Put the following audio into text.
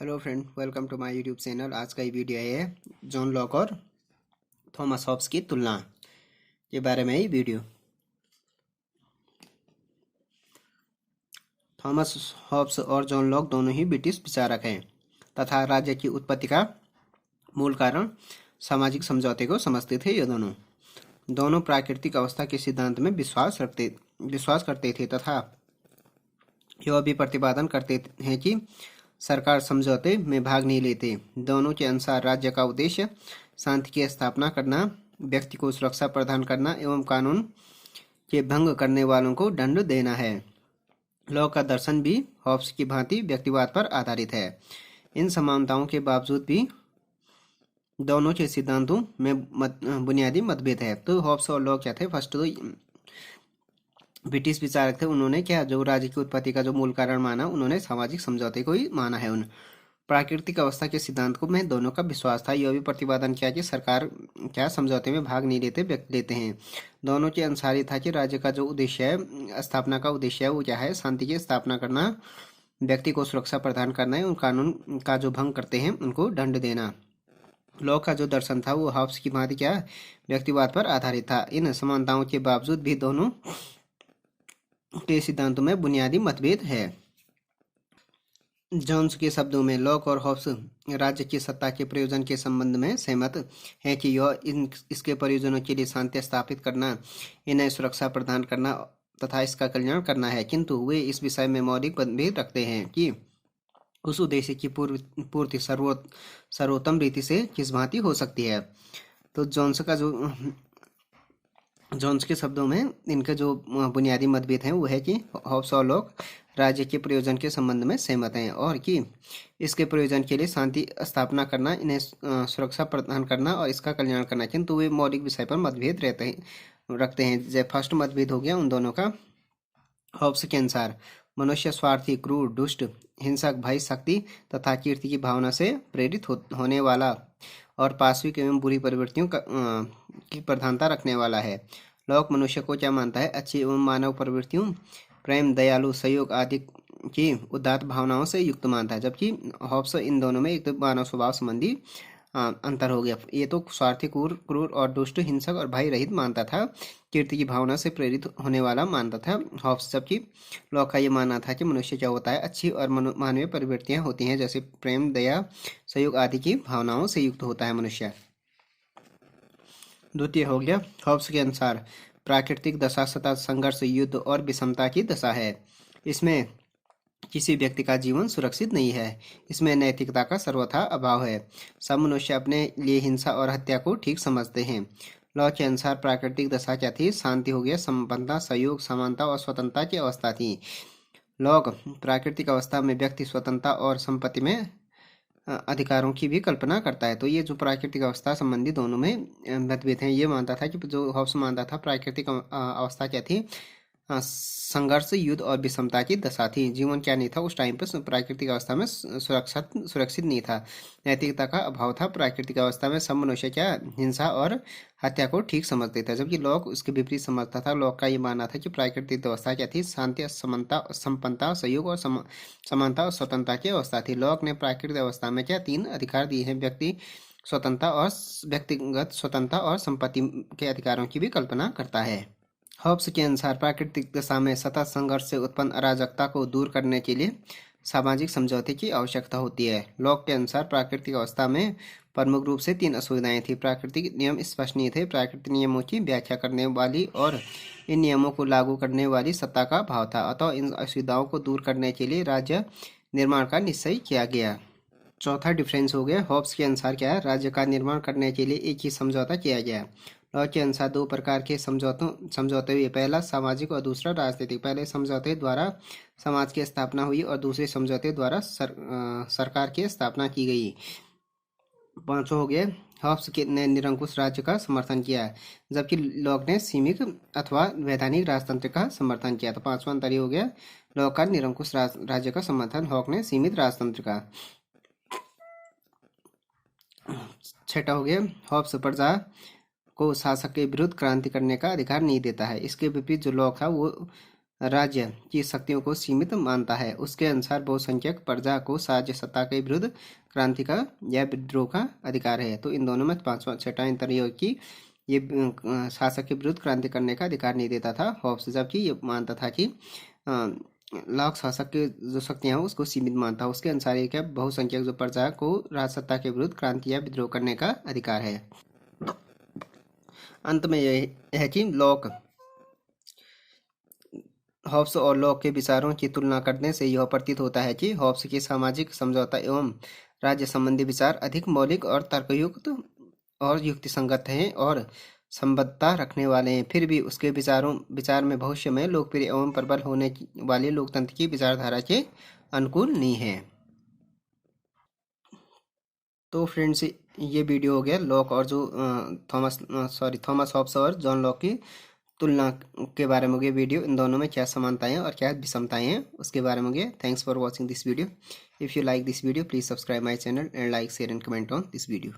Hello friend, welcome to my YouTube channel. आज का ये वीडियो है जॉन लॉक और थॉमस हॉब्स की तुलना के बारे में। ही वीडियो थॉमस हॉब्स और जॉन लॉक दोनों ही ब्रिटिश विचारक हैं तथा राज्य की उत्पत्ति का मूल कारण सामाजिक समझौते को समझते थे। ये दोनों दोनों प्राकृतिक अवस्था के सिद्धांत में विश्वास करते थे तथा यह भी प्रतिपादन करते हैं कि सरकार समझौते में भाग नहीं लेते। दोनों के अनुसार राज्य का उद्देश्य शांति की स्थापना करना, व्यक्ति को सुरक्षा प्रदान करना एवं कानून के भंग करने वालों को दंड देना है। लॉक का दर्शन भी हॉब्स की भांति व्यक्तिवाद पर आधारित है। इन समानताओं के बावजूद भी दोनों के सिद्धांतों में बुनियादी मतभेद है। तो हॉब्स और लॉक क्या थे? फर्स्ट तो ब्रिटिश विचारक थे। उन्होंने क्या जो राज्य की उत्पत्ति का जो मूल कारण माना, उन्होंने सामाजिक समझौते को ही माना है। उन प्राकृतिक अवस्था के सिद्धांत को में दोनों का विश्वास था। यह भी प्रतिपादन किया कि सरकार क्या समझौते में भाग नहीं लेते, व्यक्ति लेते हैं। दोनों के अनुसार ही था कि राज्य का जो उद्देश्य है, स्थापना का उद्देश्य है, वो क्या है? शांति की स्थापना करना, व्यक्ति को सुरक्षा प्रदान करना है, उन कानून का जो भंग करते हैं उनको दंड देना। लॉक का जो दर्शन था वो हॉब्स की भांति क्या व्यक्तिवाद पर आधारित था। इन समानताओं के बावजूद भी दोनों के सिद्धांतों में बुनियादी मतभेद है। जोन्स के शब्दों में लॉक और हॉब्स राज्य की सत्ता के प्रयोजन के संबंध में सहमत हैं कि यह इसके प्रयोजनों के लिए शांति स्थापित करना, इन्हें सुरक्षा प्रदान करना तथा इसका कल्याण करना है, किंतु वे इस विषय में मौलिक मतभेद रखते हैं कि उस उद्देश्य की पूर्ति सर्वोत्तम रीति से किस भांति हो सकती है। तो जोन्स के शब्दों में इनके जो बुनियादी मतभेद हैं वो है कि हॉब्स और लॉक राज्य के प्रयोजन के संबंध में सहमत हैं और कि इसके प्रयोजन के लिए शांति स्थापना करना, इन्हें सुरक्षा प्रदान करना और इसका कल्याण करना, किंतु वे मौलिक विषय पर मतभेद रखते हैं। जब फर्स्ट मतभेद हो गया उन दोनों का, हॉब्स के अनुसार मनुष्य स्वार्थी, क्रूर, दुष्ट, हिंसक, भय, शक्ति तथा कीर्ति की भावना से प्रेरित होने वाला और पाश्विक एवं बुरी प्रवृत्तियों की प्रधानता रखने वाला है। लॉक मनुष्य को क्या मानता है? अच्छी एवं मानव प्रवृत्तियों, प्रेम, दयालु, सहयोग आदि की उदात्त भावनाओं से युक्त मानता है, जबकि हॉब्स इन दोनों में एक तो मानव स्वभाव संबंधी अंतर हो गया। ये तो स्वार्थी, क्रूर और दुष्ट, हिंसक और भय रहित मानता था, कीर्ति की भावना से प्रेरित होने वाला मानता था हॉब्स, जबकि लॉक का ये मानना था कि मनुष्य क्या होता है? अच्छी और मानवीय प्रवृत्तियां होती हैं, जैसे प्रेम, दया, सहयोग आदि की भावनाओं से युक्त होता है मनुष्य। द्वितीय हो गया, हॉब्स के अनुसार प्राकृतिक दशा सतत संघर्ष, युद्ध और विषमता की दशा है। इसमें किसी व्यक्ति का जीवन सुरक्षित नहीं है। इसमें नैतिकता का सर्वथा अभाव है। सब मनुष्य अपने लिए हिंसा और हत्या को ठीक समझते हैं। लॉ के अनुसार प्राकृतिक दशा क्या थी? शांति हो गया, संपन्नता, सहयोग, समानता और स्वतंत्रता की अवस्था थी। लॉक प्राकृतिक अवस्था में व्यक्ति स्वतंत्रता और संपत्ति में अधिकारों की भी कल्पना करता है। तो ये जो प्राकृतिक अवस्था संबंधी दोनों में मतभेद हैं। ये मानता था कि जो हॉब्स मानता था प्राकृतिक अवस्था क्या थी? संघर्ष, युद्ध और विषमता की दशा थी। जीवन क्या नहीं था उस टाइम पर? प्राकृतिक अवस्था में सुरक्षित नहीं था, नैतिकता का अभाव था। प्राकृतिक अवस्था में सब मनुष्य क्या हिंसा और हत्या को ठीक समझते थे, जबकि लॉक उसके विपरीत समझता था। लॉक का ये मानना था कि प्राकृतिक अवस्था क्या थी? शांति, समानता, संपन्नता, सहयोग और समानता और स्वतंत्रता की अवस्था थी। लॉक ने प्राकृतिक अवस्था में क्या तीन अधिकार दिए हैं? व्यक्तिगत स्वतंत्रता और संपत्ति के अधिकारों की भी कल्पना करता है। हॉब्स के अनुसार प्राकृतिक दशा में सतत संघर्ष से उत्पन्न अराजकता को दूर करने के लिए सामाजिक समझौते की आवश्यकता होती है। लॉक के अनुसार प्राकृतिक अवस्था में प्रमुख रूप से तीन असुविधाएं थी। प्राकृतिक नियम स्पष्ट नहीं थे, प्राकृतिक नियमों की व्याख्या करने वाली और इन नियमों को लागू करने वाली सत्ता का अभाव था। अतः इन असुविधाओं को दूर करने के लिए राज्य निर्माण का निश्चय किया गया। चौथा डिफरेंस हो गया, हॉब्स के अनुसार क्या है? राज्य का निर्माण करने के लिए एक ही समझौता किया गया। लॉक के अनुसार दो प्रकार के समझौते हुए, पहला सामाजिक और दूसरा राजनीतिक। पहले समझौते द्वारा समाज की स्थापना हुई और दूसरे समझौते द्वारा सरकार की स्थापना की गई। पांचों हो गए, हॉब्स ने निरंकुश राज्य का समर्थन किया, जबकि लॉक ने सीमित अथवा वैधानिक राजतंत्र का समर्थन किया। तो पांचवा अंतर हो गया, लॉक का निरंकुश राज्य का समर्थन, हॉक ने सीमित राजतंत्र का। छठा हो गया, हॉब्स प्रजा को शासक के विरुद्ध क्रांति करने का अधिकार नहीं देता है। इसके विपरीत जो लॉक है वो राज्य की शक्तियों को सीमित मानता है। उसके अनुसार बहुसंख्यक प्रजा को राज्य सत्ता के विरुद्ध क्रांति का या विद्रोह का अधिकार है। तो इन दोनों में पांचवा छठा अंतर ये कि ये शासक के विरुद्ध क्रांति करने का अधिकार नहीं देता था हॉब्स, जबकि ये मानता था कि लाख शासक की जो शक्तियां हैं उसको सीमित मानता है। उसके अनुसार ये क्या बहुसंख्यक जो प्रजा को राजसत्ता के विरुद्ध क्रांति या विद्रोह करने का अधिकार है। अंत में यह है कि लॉक हॉब्स और लॉक के विचारों की तुलना करने से यह प्रतीत होता है कि हॉब्स के सामाजिक समझौता एवं राज्य संबंधी विचार अधिक मौलिक और तर्कयुक्त और युक्तिसंगत हैं और संबद्धता रखने वाले हैं। फिर भी उसके विचार में भविष्य में लोकप्रिय एवं प्रबल होने वाले लोकतंत्र की विचारधारा के अनुकूल नहीं है। तो फ्रेंड्स, ये वीडियो हो गया लॉक और जो थॉमस हॉब्स और जॉन लॉक की तुलना के बारे में हो गया वीडियो। इन दोनों में क्या समानताएं और क्या विषमताएं हैं उसके बारे में हो गया। Thanks for watching this video. If you like this video please subscribe my channel and like share and comment on this video.